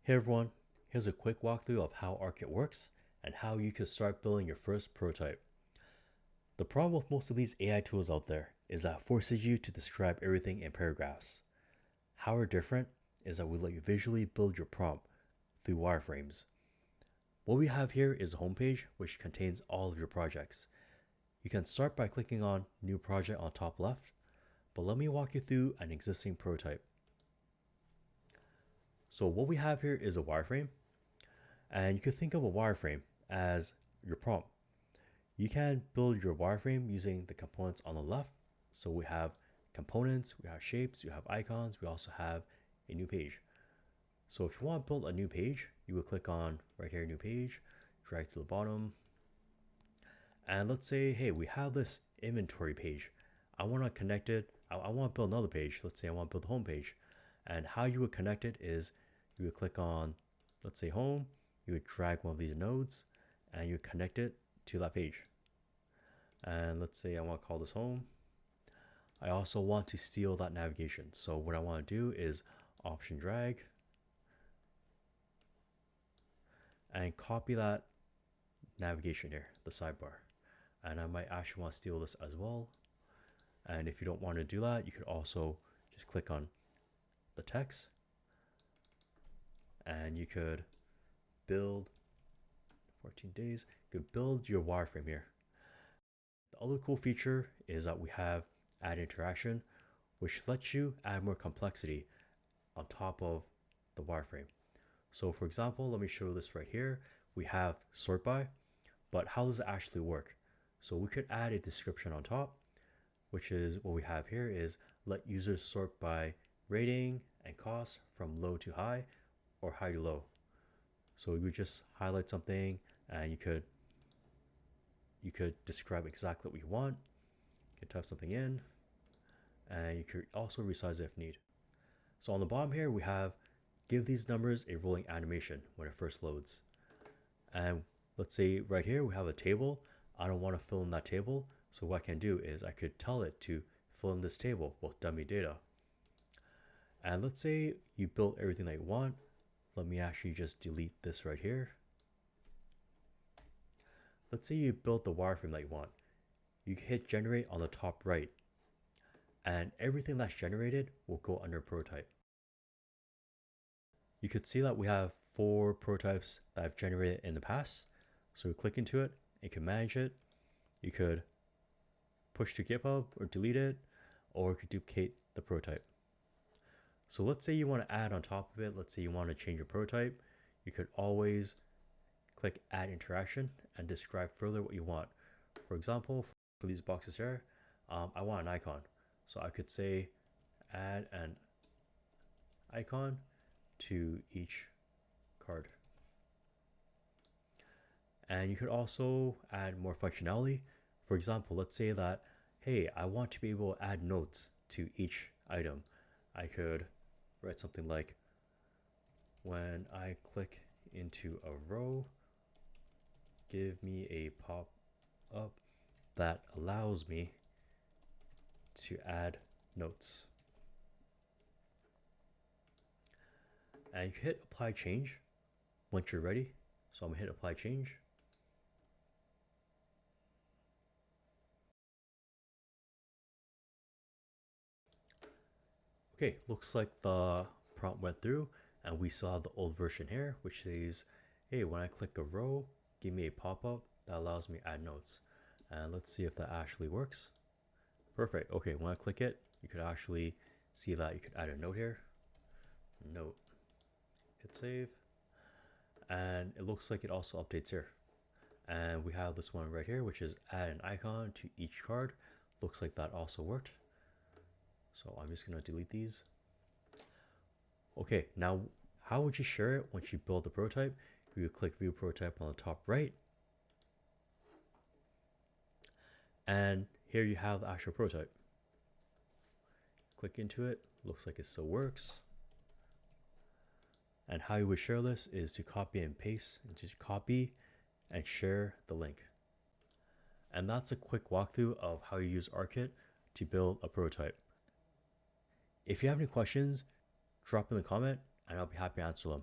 Hey everyone, here's a quick walkthrough of how Arkhet works and how you can start building your first prototype. The problem with most of these AI tools out there is that it forces you to describe everything in paragraphs. How we're different is that we let you visually build your prompt through wireframes. What we have here is a homepage which contains all of your projects. You can start by clicking on New Project on top left, but let me walk you through an existing prototype. So what we have here is a wireframe, and you can think of a wireframe as your prompt. You can build your wireframe using the components on the left. So we have components, we have shapes, we have icons, we also have a new page. So if you want to build a new page, you would click on right here, new page, drag to the bottom. And let's say, hey, we have this inventory page. I want to connect it. I want to build another page. Let's say I want to build the home page. And how you would connect it is you would click on, let's say home, you would drag one of these nodes and you would connect it to that page. And let's say I want to call this home. I also want to steal that navigation. So what I want to do is option drag and copy that navigation here, the sidebar. And I might actually want to steal this as well. And if you don't want to do that, you could also just click on the text and you could build 14 days. You could build your wireframe here. The other cool feature is that we have add interaction, which lets you add more complexity on top of the wireframe. So for example, let me show this right here. We have sort by, but how does it actually work? So we could add a description on top, which is what we have here is let users sort by rating and cost from low to high or high to low. So you just highlight something and you could describe exactly what you want. You can type something in and you could also resize it if need. So on the bottom here, we have give these numbers a rolling animation when it first loads. And let's say right here, we have a table. I don't want to fill in that table. So what I can do is I could tell it to fill in this table with dummy data. And let's say you built everything that you want. Let me actually just delete this right here. Let's say you built the wireframe that you want. You hit generate on the top right, and everything that's generated will go under prototype. You could see that we have 4 prototypes that I've generated in the past. So we click into it, you can manage it. You could push to GitHub or delete it, or you could duplicate the prototype. So let's say you want to add on top of it. Let's say you want to change your prototype. You could always click add interaction and describe further what you want. For example, for these boxes here, I want an icon. So I could say add an icon to each card. And you could also add more functionality. For example, let's say that, hey, I want to be able to add notes to each item. I could write something like, when I click into a row, give me a pop-up that allows me to add notes. And you can hit apply change once you're ready. So I'm gonna hit apply change. Okay, looks like the prompt went through and we saw the old version here, which says, hey, when I click a row, give me a pop-up that allows me to add notes. And let's see if that actually works. Perfect. Okay, when I click it, you could actually see that you could add a note here. Note. Hit save. And it looks like it also updates here. And we have this one right here, which is add an icon to each card. Looks like that also worked. So I'm just going to delete these. Okay, now how would you share it once you build the prototype? You would click view prototype on the top right. And here you have the actual prototype. Click into it, looks like it still works. And how you would share this is to copy and paste, and just copy and share the link. And that's a quick walkthrough of how you use Arkhet to build a prototype. If you have any questions, drop in the comment and I'll be happy to answer them.